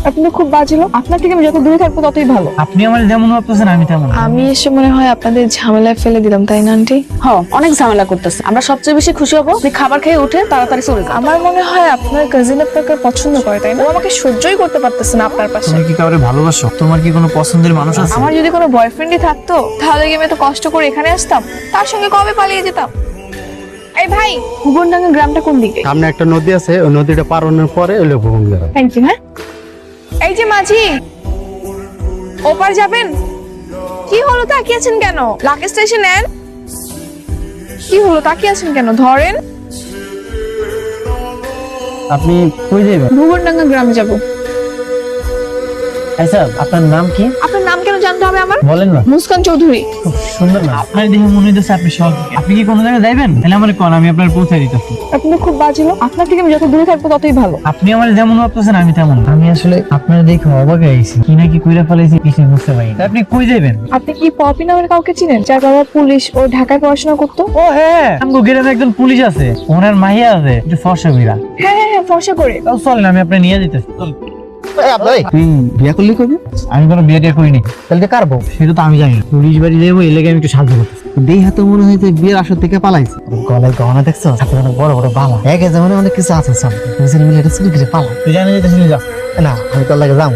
আপনি তো খুব বাজে লোক। আপনার থেকে আমি যত দূরে থাকবো ততই ভালো। আপনি আমার যেমন ভাবতেছেন আমি তেমন। আমি এসে মনে হয় আপনাদের ঝামেলায় ফেলে দিলাম, তাই না আন্টি? অনেক ঝামেলা করতেছে। আমরা সবচেয়ে বেশি খুশি হবো যে খাবার খেয়ে উঠে তাড়াতাড়ি চলে যাও। আমার মনে হয় আপনার কাজিন আপনাকে পছন্দ করে, তাই না? ও আমাকে সহ্যই করতে পারতেছে না আপনার পাশে। তুমি কি কাউরে ভালোবাসো? তোমার কি কোনো পছন্দের মানুষ আছে? আমার যদি কোনো বয়ফ্রেন্ডই থাকতো তাহলে কি আমি এত কষ্ট করে এখানে আসতাম? তার সঙ্গে কবে পালিয়ে যেতাম। এই ভাই, ভুবনডাঙ্গা গ্রামটা কোন দিকে? সামনে একটা নদী আছে, ওই নদীটা পার হওয়ার পরে হলো ভুবন গ্রাম। Thank you. হ্যাঁ, এই যে মাঝি, ওপার যাবেন? কি হলো, তাকিয়ে আছেন কেন? লাগেজটা এসে নেন। কি হলো, তাকিয়ে আছেন কেন? ধরেন। আপনি কই যাবেন? ভুবনডাঙ্গা গ্রামে যাব। আচ্ছা, আপনার নাম কি? আপনার নাম কেন জানতে হবে আমার? বলেন না। মুস্কান চৌধুরী। খুব সুন্দর না? আপনার দেখে মনে হইতেছে আপনি শহর থেকে। আপনি কি কোনো জায়গায় যাবেন? তাহলে আমার কোন, আমি আপনার পৌঁছে দিতেছি। আপনি তো খুব বাজে লোক। আপনার থেকে আমি যত দূরে থাকবো ততই ভালো। আপনি আমার যেমন ভাবতেছেন আমি তেমন। আমি আসলে আপনার দেখে অবাক হয়ে গেছি। কি না কি কইরা ফেলাইছি কিছু বুঝতে পারি না। আপনি কই যাবেন? আপনি কি পপি নামের কাউকে চিনেন, যার বাবা পুলিশ, ও ঢাকায় পড়াশোনা করতো? ও হ্যাঁ, আমগো গ্রামে একজন পুলিশ আছে, ওনার মাইয়া আছে, একটু ফর্সা বিরা। হ্যাঁ হ্যাঁ হ্যাঁ, ফর্সা করে। তাও চলেন, আমি আপনি নিয়ে যেতেছি। চলেন। তুই বিয়া করলি কবি? আমি কোনো বিয়ে টিয়ে করিনি। তাহলে কারবো সেটা তো আমি জানি না। পুলিশ বাড়ি যাবো, এই লেগে আমি একটু সাহায্য করতেছি। দেই হাতে মনে হয় যে বিয়ের আসর থেকে পালাইছে। গলায় গহনা দেখছো? হাতে অনেক বড় বড় বালা। এক যেমন অনেক কিছু আছে, সব দুজন মিলে এটা চুরি করে পালা। তুই জানি যেতেছিলি, যা। না, আমি তোর লাগে যাম।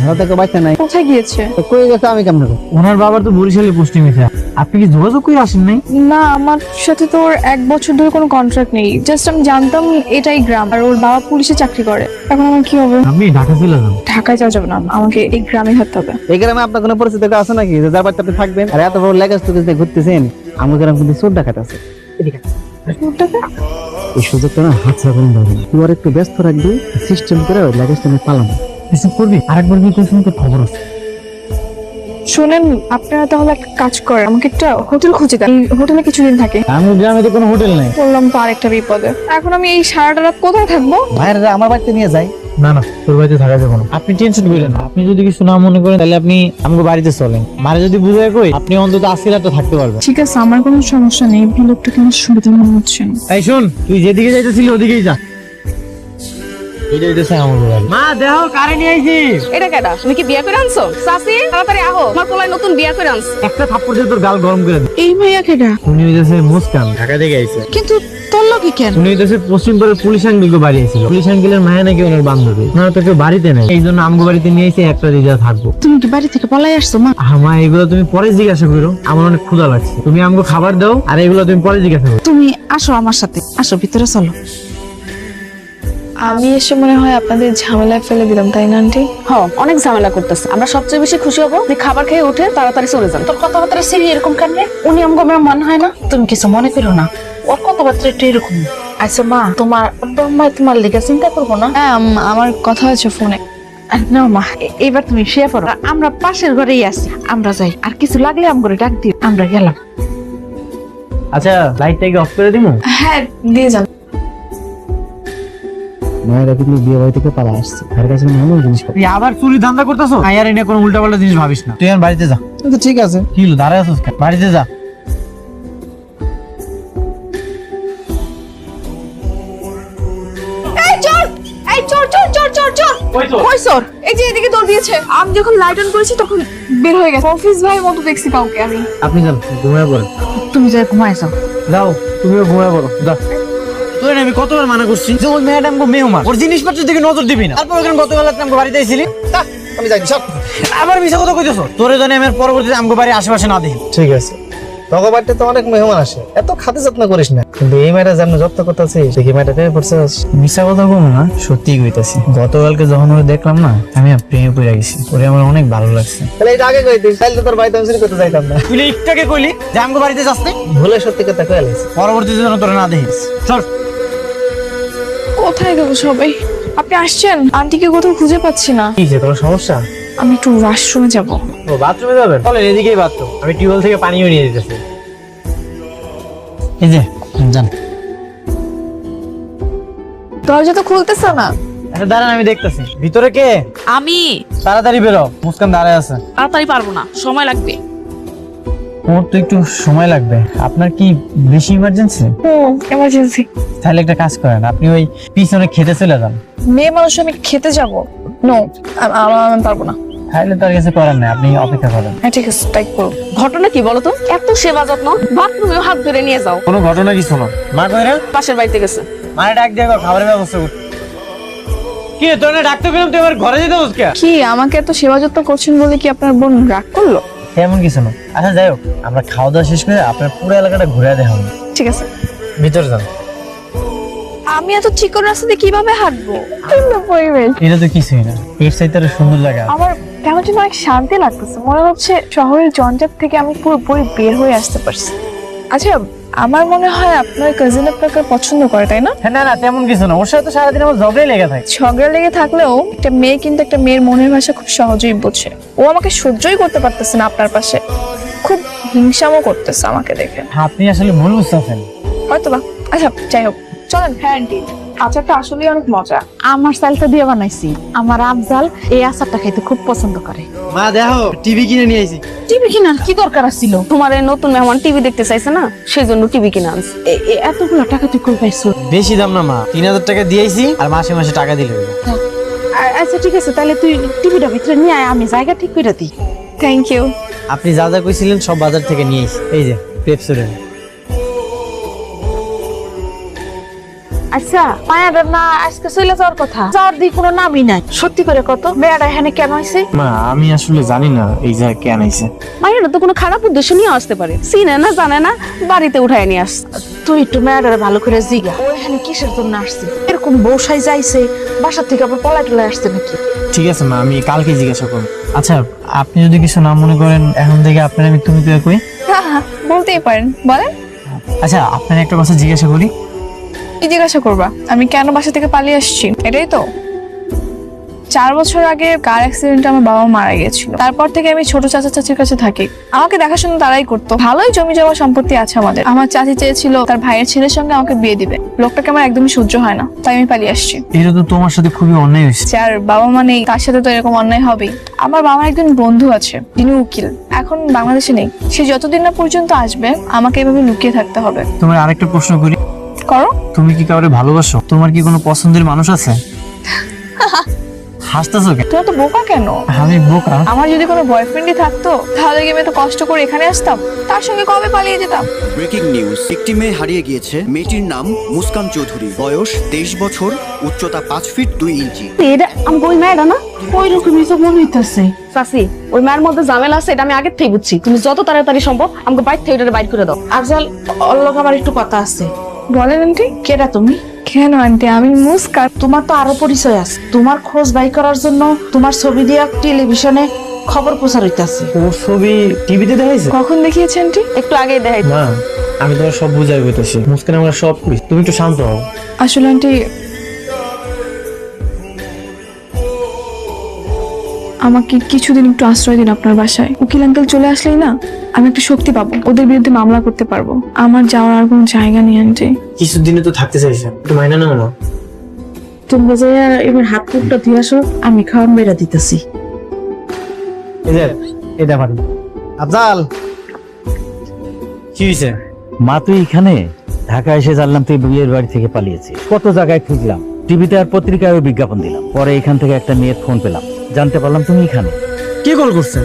হয়তো কেউ বাচ্চা নাই, কোথায় গিয়েছে? তো কই গেছে আমি কেমন করব? ওনার বাবার তো বরিশালে পোস্টিং হয়েছে। আপনি কি যোগাযোগ করে আসেন নাই? না, আমার সাথে তো ওর 1 বছর ধরে কোনো কন্ট্রাক্ট নেই। জাস্ট আমি জানতাম এটাই গ্রাম, আর ওর বাবা পুলিশে চাকরি করে। এখন আমার কি হবে? আপনি ঢাকা চলে যান। ঢাকায় যাওয়া যাবে না, আমাকে এই গ্রামে থাকতে হবে। এই গ্রামে আপনার কোনো পরিচিত কেউ আছে নাকি যে যার বাচ্চা আপনি থাকবেন? আর এত বড় লেগাস টুকেস দিয়ে ঘুরতেছেন, আমার গ্রাম কিন্তু চোর ডাকাত আছে। এদিকে ওটাকে এই সুযোগটা না হাতছাড়া করুন ভাবি। তুই আর একটু ব্যস্ত রাখবি, সিস্টেম করে ওই লেগাসটা নিয়ে পালাম। কিছু করবি? আরেকবার কি করছেন তো খবর আছে। শোনেন, আপনারা তাহলে একটা কাজ করেন, আমাকে একটা হোটেল খুঁজে দেন। এই হোটেলে কিছুদিন থাকে। আমার গ্রামে তো কোনো হোটেল নেই। বললাম তো আরেকটা বিপদে। এখন আমি এই সারাটা রাত কোথায় থাকবো? ভাইরা আমার বাড়িতে নিয়ে যাই। না না, তোর বাড়িতে থাকা যাবে না। আপনি টেনশন করেন না। আপনি যদি কিছু না মনে করেন তাহলে আপনি আমাকে বাড়িতে চলেন। মারে যদি বুঝায় কই, আপনি অন্তত আজকে রাতটা থাকতে পারবেন। ঠিক আছে, আমার কোনো সমস্যা নেই। এই লোকটাকে আমার সুবিধা মনে হচ্ছে না। এই শোন, তুই যেদিকে যাইতেছিলি ওদিকেই যা। এটা হইতেছে আমার বাড়ি। মা দেখো, কারে নিয়ে আইছি। এটা কেডা? তুমি কি বিয়া করে আনছো? সাসি তাড়াতাড়ি আহো, আমার পোলায় নতুন বিয়া করে আনছে। একটা থাপ্পড় দিয়ে তোর গাল গরম করে দে। এই ভাইয়া কেডা? উনি হইতেছে মুস্কান, ঢাকা থেকে আইছে। কিন্তু তোর লোকই কেন? উনি হইতেছে পশ্চিমবঙ্গের পুলিশ আঙ্কেলকে বাড়ি আইছিল। পুলিশ আঙ্কেলের মায়া নাকি ওনার বান্ধবী। ওনারা তো কেউ বাড়িতে নেই, এই জন্য আমগো বাড়িতে নিয়ে এসে একটা দিদা থাকবো। তুমি কি বাড়ি থেকে পলাই আসছো মা? মা, এগুলো তুমি পরে জিজ্ঞাসা করো, আমার অনেক ক্ষুধা লাগছে। তুমি আমগো খাবার দাও, আর এগুলো তুমি পরে জিজ্ঞাসা করো। তুমি আসো আমার সাথে, আসো ভিতরে চলো। আমি এসে মনে হয় আপনাদের ঝামেলায় ফেলে দিলাম, তাই না আন্টি? অনেক ঝামেলা করতেছে। আমরা সবচেয়ে বেশি খুশি হবো যে খাবার খেয়ে উঠে তাড়াতাড়ি চলে যান। তোর কথাবার্তা সিরি এরকম কেন? উনি আমাকে মনে হয় না, তুমি কিছু মনে করো না। ওর কথাবার্তা একটু এরকম। আচ্ছা মা, তোমার মা তোমার লেগে চিন্তা করবো না। হ্যাঁ, আমার কথা হচ্ছে ফোনে। না মা, এবার তুমি শুয়ে পড়ো। আমরা পাশের ঘরেই আছি, আমরা যাই। আর কিছু লাগলে আম করে ডাক দিও, আমরা গেলাম। আচ্ছা, লাইটটা কি অফ করে দিমু? হ্যাঁ, দিয়ে যান। মায়েরা কিন্তু বিয়ে বাড়ি থেকে পালা আসছে, তার কাছে এমন জিনিস পাবে। তুই আবার চুরি ধান্দা করতেছো? আর এনে কোনো উল্টাপাল্টা জিনিস ভাবিস না। তুই এখন বাড়িতে যা। তো ঠিক আছে, কি হলো, দাঁড়ায় আছিস কেন? বাড়িতে যা। এই চোর, এই চোর চোর চোর চোর চোর। কই চোর? এই যে এদিকে দৌড় দিয়েছে। আমি যখন লাইট অন করেছি তখন বের হয়ে গেছে। অফিস ভাই মতো দেখছি কাউকে আমি। আপনি যান, ঘুমিয়ে পড়েন। তুমি যাই ঘুমায় যাও। যাও, তুমিও ঘুমিয়ে পড়ো, যা। তোর আমি কতবার মানা করছি যে ওই ম্যাডাম গো মেহমান, ওর জিনিসপত্র দিকে নজর দিবি না। তারপর ওখানে গতকাল রাতে আমগো বাড়িতে আইছিলি, আমি যাই সব। আবার মিছা কথা কইতেছো। তোরে জানি আমি আর পরবর্তীতে আমগো বাড়ির আশেপাশে না দেখি। ঠিক আছে, তোর বাড়িতে তো অনেক মেহমান আসে, এত খাতে যত্ন করিস না। কিন্তু এই মেয়েটা যেমন যত্ন করতেছিস, দেখি মেয়েটা পেয়ে পড়ছিস। মিছা কথা কম না, সত্যি কইতাছি। গতকালকে যখন ওরে দেখলাম না, আমি আর প্রেমে পড়ে গেছি। ওরে আমার অনেক ভালো লাগছে। তাহলে এটা আগে কইতিস, তাহলে তো তোর বাড়িতে আমি চুরি করতে যাইতাম না। তুই একটাকে কইলি যে আমগো বাড়িতে যাস না, ভুলে সত্যি কথা কয়ে আলাইছি। পরবর্তীতে যেন তোরে না দেখিস। চল। কোথায় গেল সবাই? আপনি আসছেন? আন্টিকে কোথাও খুঁজে পাচ্ছি না। কি যে তোমার সমস্যা? আমি একটু ওয়াশরুমে যাব। ও বাথরুমে যাবেন? চলেন, এদিকেই বাথরুম। আমি টিউবওয়েল থেকে পানিও নিয়ে দিতেছি। এই যে যান। দরজা তো খুলতেছে না। আচ্ছা দাঁড়ান, আমি দেখতেছি। ভিতরে কে? আমি তাড়াতাড়ি বেরো, মুস্কান দাঁড়ায় আছে। তাড়াতাড়ি পারবো না, সময় লাগবে। ওর তো একটু সময় লাগবে। আপনার কি বেশি ইমার্জেন্সি? এমার্জেন্সি। তাহলে একটা কাজ করেন, আপনি ওই পিছনে খেতে চলে যান। মেয়ে মানুষ আমি খেতে যাব? নো, আমি পারবো না। খাইলে তো আর কিছু করার নাই, আপনি অপেক্ষা করেন। হ্যাঁ ঠিক আছে, তাই করো। ঘটনা কি বলো তো? এত সেবা যত্ন, বাথরুমেও হাত ধরে নিয়ে যাও। কোনো ঘটনা কিছু না। মা কইরা পাশের বাড়িতে গেছে। মারে ডাক দিয়ে খাবারের ব্যবস্থা করতে। কি তোর না ডাকতে গেলাম, তুই আমার ঘরে যেতে বসকে? কি আমাকে এত সেবা যত্ন করছেন বলে কি আপনার বোন রাগ করলো? তেমন কিছু না। আচ্ছা যাই হোক, আমরা খাওয়া দাওয়া শেষ করে আপনার পুরো এলাকাটা ঘুরে দেখাবো। ঠিক আছে। ভিতরে যান। আমি এত চিকন রাস্তা দিয়ে কিভাবে হাঁটবো? সুন্দর পরিবেশ। এটা তো কিছুই না, এর চাইতে আরো সুন্দর জায়গা। আমার কেমন যেন অনেক শান্তি লাগতেছে, মনে হচ্ছে শহরের জঞ্জাট থেকে আমি পুরোপুরি বের হয়ে আসতে পারছি। আচ্ছা, আমার মনে হয় আপনার কাজিন আপনাকে পছন্দ করে, তাই না? না না, তেমন কিছু না। ওর সাথে তো সারাদিন আমার ঝগড়াই লেগে থাকে। ঝগড়া লেগে থাকলেও একটা মেয়ে কিন্তু একটা মেয়ের মনের ভাষা খুব সহজেই বোঝে। ও আমাকে সহ্যই করতে পারতেছে না আপনার পাশে, খুব হিংসামও করতেছে আমাকে দেখে। আপনি আসলে ভুল বুঝতেছেন। হয়তো বা। আচ্ছা যাই হোক, চলেন। হ্যাঁ আন্টি, আচারটা আসলেই অনেক মজা। আমার চালটা দিয়ে বানাইছি। আমার আফজাল এই আচারটা খাইতে খুব পছন্দ করে। মা দেখো, টিভি কিনে নিয়ে আইছি। টিভি কেনার কি দরকার ছিল? তোমার এই নতুন মেহমান টিভি দেখতে চাইছে না, সেই জন্য টিভি কিনে আনছে। এতগুলো টাকা তুই কই পাইছো? বেশি দাম না মা, 3000 টাকা দিয়েছি আর মাসে মাসে টাকা দিলে হইলো। আচ্ছা ঠিক আছে, তাহলে তুই টিভিটা ভিতরে নিয়ে আয়, আমি জায়গা ঠিক করে দিই। Thank you. আপনি যা যা কইছিলেন সব বাজার থেকে নিয়ে এসেছি। এই যে পেপসুডেন্ট। আচ্ছা, মায়াটা না আজকে চলে যাওয়ার কথা, যাওয়ার দিক কোনো নামই নাই। সত্যি করে কত মেয়েটা এখানে কেন হয়েছে? মা আমি আসলে জানি না এই জায়গায় কেন আইছে। মায়েরা তো কোনো খারাপ উদ্দেশ্য নিয়ে আসতে পারে, চিনে না জানে না, বাড়িতে উঠায় নিয়ে আসছে। তুই একটু মেয়েটারে ভালো করে জিগা, ও এখানে কিসের জন্য আসছে? এরকম বউসাই যাইছে, বাসা থেকে আবার পলাই টলাই আসছে নাকি? ঠিক আছে মা, আমি কালকে জিজ্ঞাসা করব। আচ্ছা আপনি যদি কিছু না মনে করেন, এখন থেকে আপনার আমি তুমি তুই কই। হ্যাঁ হ্যাঁ, বলতেই পারেন, বলেন। আচ্ছা আপনার একটা কথা জিজ্ঞাসা করি। কি জিজ্ঞাসা করবা? আমি কেন বাসা থেকে পালিয়ে আসছি, এটাই তো? 4 বছর আগে কার অ্যাক্সিডেন্টে আমার বাবা মারা গিয়েছিল। তারপর থেকে আমি ছোট চাচা চাচির কাছে থাকি। আমাকে দেখাশোনা তারাই করতো। ভালোই জমি জমা সম্পত্তি আছে আমাদের। আমার চাচি চেয়েছিল তার ভাইয়ের ছেলের সঙ্গে আমাকে বিয়ে দিবে। লোকটাকে আমার একদমই সহ্য হয় না, তাই আমি পালিয়ে আসছি। এটা তো তোমার সাথে খুবই অন্যায় হয়েছে। যার বাবা মা নেই তার সাথে তো এরকম অন্যায় হবেই। আমার বাবার একজন বন্ধু আছে, তিনি উকিল, এখন বাংলাদেশে নেই। সে যতদিন না পর্যন্ত আসবে আমাকে এভাবে লুকিয়ে থাকতে হবে। তোমার আরেকটা প্রশ্ন করি। করো। তুমি কি কাউরে ভালোবাসো? তোমার কি কোনো পছন্দের মানুষ আছে? হাসতেছো কেন? তুমি তো বোকা কেন? আমি বোকা? আমার যদি কোনো বয়ফ্রেন্ডই থাকতো তাহলে কি আমি এত কষ্ট করে এখানে আসতাম? তার সঙ্গে কবে পালিয়ে যেতাম। ব্রেকিং নিউজ, একটি মেয়ে হারিয়ে গিয়েছে। মেয়েটির নাম মুস্কান চৌধুরী, বয়স 23 বছর, উচ্চতা 5 ফিট 2 ইঞ্চি। এটা আমি ওই মেয়েটা না? ওই রকমই তো মনে হইতেছে। চাচি, ওই মায়ের মধ্যে ঝামেলা আছে, এটা আমি আগের থেকে বুঝছি। তুমি যত তাড়াতাড়ি সম্ভব আমাকে বাইর থেকে এটা বাইর করে দাও। আফজাল, ওর লগে আমার একটু কথা আছে। বলেন আন্টি। কেডা তুমি? কেন আন্টি, আমি মুস্কান। তোমার তো আরো পরিচয় আছে। তোমার খোঁজ বাই করার জন্য তোমার ছবি দিয়া টেলিভিশনে খবর প্রচার হইতাছে। ওর ছবি টিভিতে দেখাইছে? কখন দেখিয়েছে আন্টি? একটু আগেই দেখাই। মা আমি তোমার সব বুঝাই বলতেছি, মুস্কান আমরা সব করি, তুমি একটু শান্ত হও। আসলে আন্টি, আমাকে কিছুদিন একটু আশ্রয় দিন আপনার বাসায়। উকিল আঙ্কেল চলে আসলেই না আমি একটু শক্তি পাবো, ওদের বিরুদ্ধে মামলা করতে পারবো। আমার যাওয়ার আর কোনো জায়গা নেই আন্টি। কিছুদিনে তো থাকতে চাইছেন, একটু মাইনা নাও না। তোমরা যে এবার হাত মুখটা ধুয়ে আসো, আমি খাওয়ান বেড়া দিতেছি। এটা পারি। আফজাল কি হয়েছে? মা তুই এখানে? ঢাকা এসে জানলাম তুই বিয়ের বাড়ি থেকে পালিয়েছিস। কত জায়গায় খুঁজলাম, টিভিতে আর পত্রিকায় বিজ্ঞাপন দিলাম। পরে এখান থেকে একটা মেয়ের ফোন পেলাম, জানতে পারলাম তুমি এখানে। কে কল করছে?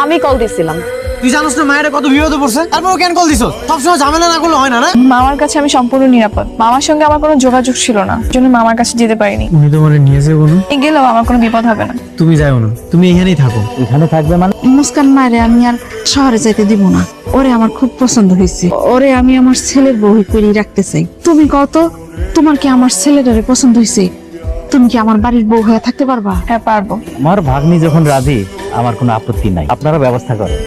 আমি কল দিছিলাম। তুই জানোস না মায়ের কত বিপদে পড়ছে, তারপর কেন কল দিছস? সবসময় ঝামেলা না করলে হয় না। না মামার কাছে আমি সম্পূর্ণ নিরাপদ। মামার সঙ্গে আমার কোনো যোগাযোগ ছিল না, জন্য মামার কাছে যেতে পারিনি। উনি তো মানে নিয়ে যাবো না। গেলেও আমার কোনো বিপদ হবে না। তুমি যাও না, তুমি এখানেই থাকো। এখানে থাকবে মানে? মুস্কান মায়েরে আমি আর শহরে যাইতে দিব না। ওরে আমার খুব পছন্দ হয়েছে, ওরে আমি আমার ছেলের বউ করে রাখতে চাই। তুমি কত, তোমার কি আমার ছেলেটারে পছন্দ হয়েছে? তুমি কি আমার বাড়ির বউ হয়ে থাকতে পারবা? হ্যাঁ পারবো। আমার ভাগ্নি যখন রাজি, আমার কোনো আপত্তি নাই। আপনারা ব্যবস্থা করেন।